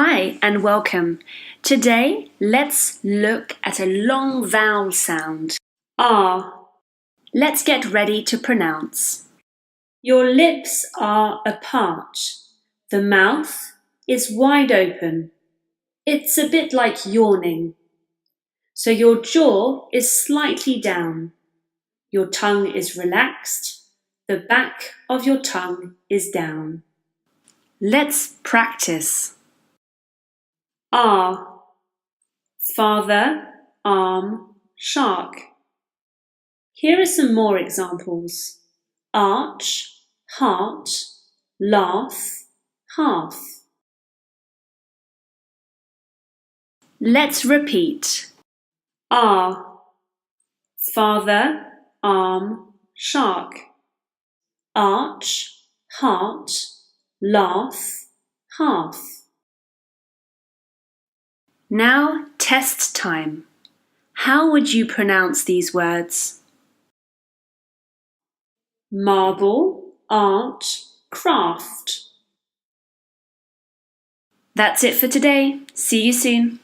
Hi and welcome. Today, let's look at a long vowel sound. R. Let's get ready to pronounce. Your lips are apart. The mouth is wide open. It's a bit like yawning. So your jaw is slightly down. Your tongue is relaxed. The back of your tongue is down. Let's practice. R. Father, arm, shark. Here are some more examples. Arch, heart, laugh, half. Let's repeat. R. Father, arm, shark. Arch, heart, laugh, half. Now test time. How would you pronounce these words? Marble, art, craft. That's it for today. See you soon.